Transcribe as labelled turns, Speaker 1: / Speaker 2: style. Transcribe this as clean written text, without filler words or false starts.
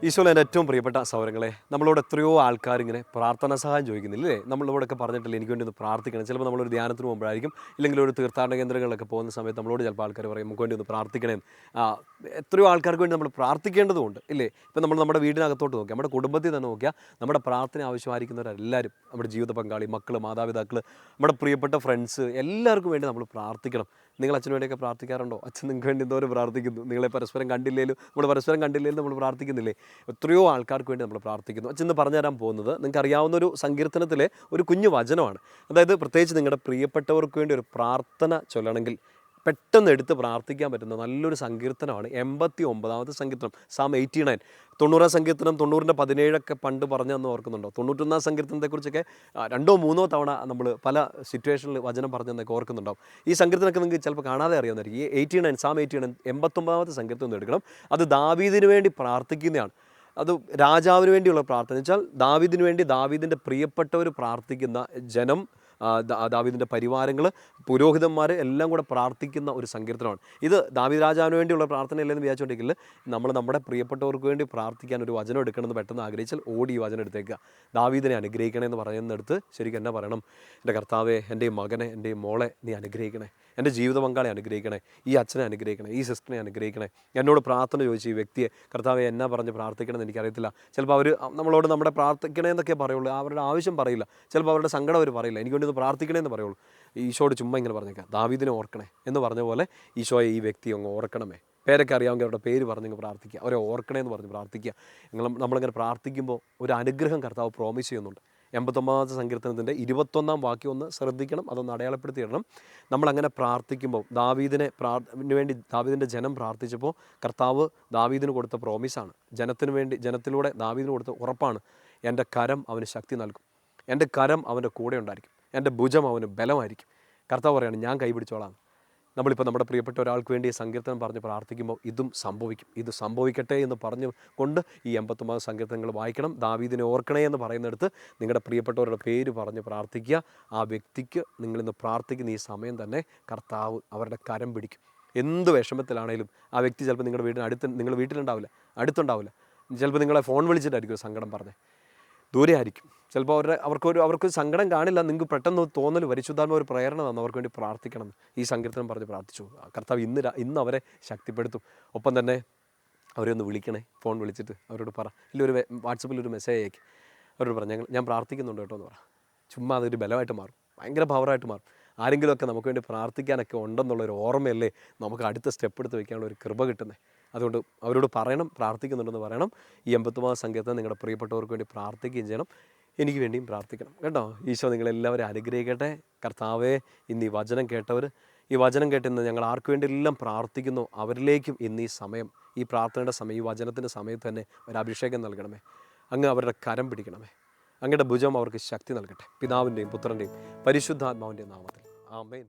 Speaker 1: ഈശോയിൽ എൻ്റെ ഏറ്റവും പ്രിയപ്പെട്ട സൗരങ്ങളെ, നമ്മളോട് എത്രയോ ആൾക്കാർ ഇങ്ങനെ പ്രാർത്ഥനാ സഹായം ചോദിക്കുന്നില്ലേ? നമ്മളിവിടെയൊക്കെ പറഞ്ഞിട്ടില്ല എനിക്ക് വേണ്ടി ഒന്ന് പ്രാർത്ഥിക്കണം. ചിലപ്പോൾ നമ്മളൊരു ധ്യാനത്തിന് പോകുമ്പോഴായിരിക്കും, ഇല്ലെങ്കിൽ ഒരു തീർത്ഥാടന കേന്ദ്രങ്ങളിലൊക്കെ പോകുന്ന സമയത്ത് നമ്മളോട് ചിലപ്പോൾ ആൾക്കാർ പറയും നമുക്ക് വേണ്ടി ഒന്ന് പ്രാർത്ഥിക്കണേ. ആ, എത്രയോ ആൾക്കാർക്ക് വേണ്ടി നമ്മൾ പ്രാർത്ഥിക്കേണ്ടതുണ്ട് ഇല്ലേ? ഇപ്പം നമ്മൾ നമ്മുടെ വീടിനകത്തോട്ട് നോക്കിയാൽ, നമ്മുടെ കുടുംബത്തിൽ തന്നെ നോക്കിയാൽ, നമ്മുടെ പ്രാർത്ഥന ആവശ്യമായിരിക്കുന്നവരെല്ലാവരും, നമ്മുടെ ജീവിത പങ്കാളി, മക്കൾ, മാതാപിതാക്കൾ, നമ്മുടെ പ്രിയപ്പെട്ട ഫ്രണ്ട്സ്, എല്ലാവർക്കും വേണ്ടി നമ്മൾ പ്രാർത്ഥിക്കണം. നിങ്ങൾ അച്ഛന് വേണ്ടിയൊക്കെ പ്രാർത്ഥിക്കാറുണ്ടോ? അച്ഛൻ നിങ്ങൾക്ക് വേണ്ടി എന്തോരം പ്രാർത്ഥിക്കുന്നു. നിങ്ങളെ പരസ്പരം കണ്ടില്ലേലും നമ്മൾ പ്രാർത്ഥിക്കുന്നില്ലേ? എത്രയോ ആൾക്കാർക്ക് വേണ്ടി നമ്മൾ പ്രാർത്ഥിക്കുന്നു. അച്ഛൻ ഇന്ന് പറഞ്ഞു തരാൻ പോകുന്നത് നിങ്ങൾക്ക് അറിയാവുന്ന ഒരു സങ്കീർത്തനത്തിലെ ഒരു കുഞ്ഞു വചനമാണ്. അതായത് പ്രത്യേകിച്ച് നിങ്ങളുടെ പ്രിയപ്പെട്ടവർക്ക് വേണ്ടി ഒരു പ്രാർത്ഥന ചൊല്ലണമെങ്കിൽ പെട്ടെന്ന് എടുത്ത് പ്രാർത്ഥിക്കാൻ പറ്റുന്ന നല്ലൊരു സങ്കീർത്തനമാണ് 89ാമത്തെ സങ്കീർത്തനം, സാം 89. 90ാം സങ്കീർത്തനം 90-17 പണ്ട് പറഞ്ഞതെന്ന് ഓർക്കുന്നുണ്ടോ? 91ാം സങ്കീർത്തനത്തെക്കുറിച്ചൊക്കെ രണ്ടോ മൂന്നോ തവണ നമ്മൾ പല സിറ്റുവേഷനിൽ വചനം പറഞ്ഞെന്നൊക്കെ ഓർക്കുന്നുണ്ടാവും. ഈ സങ്കീർത്തനമൊക്കെ നിങ്ങൾക്ക് ചിലപ്പോൾ കാണാതെ അറിയാവുന്നതായിരിക്കും. ഈ 89, സാം 89, 89ാമത്തെ സങ്കീർത്തനം എടുക്കണം. അത് ദാവീദിന് വേണ്ടി പ്രാർത്ഥിക്കുന്നതാണ്. അത് രാജാവിന് വേണ്ടിയുള്ള പ്രാർത്ഥന വെച്ചാൽ ദാവീദിന് വേണ്ടി ദാവീദിൻ്റെ പ്രിയപ്പെട്ടവർ പ്രാർത്ഥിക്കുന്ന ജനം, ദാവീദിൻ്റെ പരിവാരങ്ങൾ, പുരോഹിതന്മാർ എല്ലാം കൂടെ പ്രാർത്ഥിക്കുന്ന ഒരു സങ്കീർത്തനമാണ് ഇത്. ദാവീദ് രാജാവിന് വേണ്ടിയുള്ള പ്രാർത്ഥനയല്ലെന്ന് വിചാരിച്ചുകൊണ്ടിരിക്കില്ല. നമ്മൾ നമ്മുടെ പ്രിയപ്പെട്ടവർക്ക് വേണ്ടി പ്രാർത്ഥിക്കാൻ ഒരു വചനം എടുക്കണമെന്ന് പെട്ടെന്ന് ആഗ്രഹിച്ചാൽ ഓടി ഈ വചനം എടുത്തേക്കുക. ദാവീദിനെ അനുഗ്രഹിക്കണേ എന്ന് പറയുന്നിടത്ത് ശരിക്കും എന്നാ പറയണം? എൻ്റെ കർത്താവേ, എൻ്റെ ഈ മകനെ, എൻ്റെ ഈ മോളെ നീ അനുഗ്രഹിക്കണേ, എൻ്റെ ജീവിത പങ്കാളെ അനുഗ്രഹിക്കണേ, ഈ അച്ഛനെ അനുഗ്രഹിക്കണേ, ഈ സിസ്റ്ററിനെ അനുഗ്രഹിക്കണേ. എന്നോട് പ്രാർത്ഥന ചോദിച്ചു ഈ വ്യക്തിയെ കർത്താവെ എന്നാ പറഞ്ഞ് പ്രാർത്ഥിക്കണമെന്ന് എനിക്കറിയത്തില്ല. ചിലപ്പോൾ അവർ നമ്മളോട് നമ്മുടെ പ്രാർത്ഥിക്കണേ എന്നൊക്കെ പറയുള്ളൂ, അവരുടെ ആവശ്യം പറയില്ല. ചിലപ്പോൾ അവരുടെ സങ്കടം അവർ പറയില്ല, എനിക്ക് വേണ്ടി ഒന്ന് പ്രാർത്ഥിക്കണേ എന്ന് പറയുള്ളൂ. ഈശോയോട് ചുമ്മാ ഇങ്ങനെ പറഞ്ഞേക്കാം, ദാവീദിനെ ഓർക്കണേ എന്ന് പറഞ്ഞ പോലെ ഈശോയെ ഈ വ്യക്തി അങ്ങ് ഓർക്കണമേ. പേരൊക്കെ അറിയാമെങ്കിൽ അവരുടെ പേര് പറഞ്ഞ് പ്രാർത്ഥിക്കുക, അവരെ ഓർക്കണേ എന്ന് പറഞ്ഞ് പ്രാർത്ഥിക്കുക. നമ്മളിങ്ങനെ പ്രാർത്ഥിക്കുമ്പോൾ ഒരു അനുഗ്രഹം കർത്താവ് പ്രോമിസ് ചെയ്യുന്നുണ്ട്. 89ാമത്തെ സങ്കീർത്തനത്തിൻ്റെ 21ാം വാക്യം ഒന്ന് ശ്രദ്ധിക്കണം, അതൊന്ന് അടയാളപ്പെടുത്തിയിടണം. നമ്മളങ്ങനെ പ്രാർത്ഥിക്കുമ്പോൾ ദാവീദിന് വേണ്ടി ദാവീദിൻ്റെ ജനം പ്രാർത്ഥിച്ചപ്പോൾ കർത്താവ് ദാവീദിന് കൊടുത്ത പ്രോമിസാണ്, ജനത്തിന് വേണ്ടി, ജനത്തിലൂടെ ദാവീദിന് കൊടുത്ത ഉറപ്പാണ്. എൻ്റെ കരം അവന് ശക്തി നൽകും, എൻ്റെ കരം അവൻ്റെ കൂടെ ഉണ്ടായിരിക്കും, എൻ്റെ ഭുജം അവന് ബലമായിരിക്കും. കർത്താവ് പറയാണ് ഞാൻ കൈപിടിച്ചോളാം. നമ്മളിപ്പോൾ നമ്മുടെ പ്രിയപ്പെട്ട ഒരാൾക്ക് വേണ്ടി സങ്കീർത്തനം പറഞ്ഞ് പ്രാർത്ഥിക്കുമ്പോൾ ഇതും സംഭവിക്കും, ഇത് സംഭവിക്കട്ടെ എന്ന് പറഞ്ഞു കൊണ്ട് ഈ 89 സങ്കീർത്തനങ്ങൾ വായിക്കണം. ദാവീദിനെ ഓർക്കണേ എന്ന് പറയുന്നിടത്ത് നിങ്ങളുടെ പ്രിയപ്പെട്ടവരുടെ പേര് പറഞ്ഞ് പ്രാർത്ഥിക്കുക. ആ വ്യക്തിക്ക് നിങ്ങളിന്ന് പ്രാർത്ഥിക്കുന്ന ഈ സമയം തന്നെ കർത്താവ് അവരുടെ കരം പിടിക്കും. എന്ത് വിഷമത്തിലാണേലും ആ വ്യക്തി ചിലപ്പോൾ നിങ്ങളുടെ നിങ്ങൾ വീട്ടിലുണ്ടാവില്ല, അടുത്തുണ്ടാവില്ല. ചിലപ്പോൾ നിങ്ങളെ ഫോൺ വിളിച്ചിട്ടായിരിക്കും സങ്കടം പറഞ്ഞത്, ദൂരെ ആയിരിക്കും. ചിലപ്പോൾ അവർക്ക് സങ്കടം കാണില്ല. നിങ്ങൾക്ക് പെട്ടെന്ന് തോന്നൽ പരിശുദ്ധാത്മാവ് ഒരു പ്രേരണ തന്നു അവർക്ക് വേണ്ടി പ്രാർത്ഥിക്കണം. ഈ സങ്കീർത്തനം പറഞ്ഞ് പ്രാർത്ഥിച്ചു. കർത്താവ് ഇന്ന് അവരെ ശക്തിപ്പെടുത്തും. ഒപ്പം തന്നെ അവരെ ഒന്ന് വിളിക്കണേ, ഫോൺ വിളിച്ചിട്ട് അവരോട് പറ, ഇല്ലൊരു വാട്സപ്പിൽ ഒരു മെസ്സേജ് അയക്കി അവരോട് പറ, ഞാൻ പ്രാർത്ഥിക്കുന്നുണ്ട് കേട്ടോ എന്ന് പറ. ചുമ്മാ അതൊരു ബലമായിട്ട് മാറും, ഭയങ്കര പവറായിട്ട് മാറും. ആരെങ്കിലുമൊക്കെ നമുക്ക് വേണ്ടി പ്രാർത്ഥിക്കാനൊക്കെ ഉണ്ടെന്നുള്ളൊരു ഓർമ്മയല്ലേ നമുക്ക് അടുത്ത സ്റ്റെപ്പ് എടുത്ത് വയ്ക്കാനുള്ള ഒരു കൃപ കിട്ടുന്നത്. അതുകൊണ്ട് അവരോട് പറയണം, പ്രാർത്ഥിക്കുന്നുണ്ടെന്ന് പറയണം. ഈ 89 സങ്കീർത്തനം നിങ്ങളുടെ പ്രിയപ്പെട്ടവർക്ക് വേണ്ടി പ്രാർത്ഥിക്കുകയും ചെയ്യണം, എനിക്ക് വേണ്ടിയും പ്രാർത്ഥിക്കണം കേട്ടോ. ഈശോ നിങ്ങളെല്ലാവരും അനുഗ്രഹിക്കട്ടെ. കർത്താവേ, ഇന്ന് ഈ വചനം കേട്ടവർ, ഈ വചനം കേട്ടിന്ന് ഞങ്ങൾ ആർക്ക് വേണ്ടിയെല്ലാം പ്രാർത്ഥിക്കുന്നു അവരിലേക്കും ഇന്ന് ഈ സമയം, ഈ പ്രാർത്ഥനയുടെ സമയം, ഈ വചനത്തിൻ്റെ സമയത്ത് തന്നെ ഒരു അഭിഷേകം നൽകണമേ. അങ്ങ് അവരുടെ കരം പിടിക്കണമേ. അങ്ങയുടെ ഭുജം അവർക്ക് ശക്തി നൽകട്ടെ. പിതാവിൻ്റെയും പുത്രൻ്റെയും പരിശുദ്ധാത്മാവിൻ്റെയും നാമത്തിൽ ആമേൻ.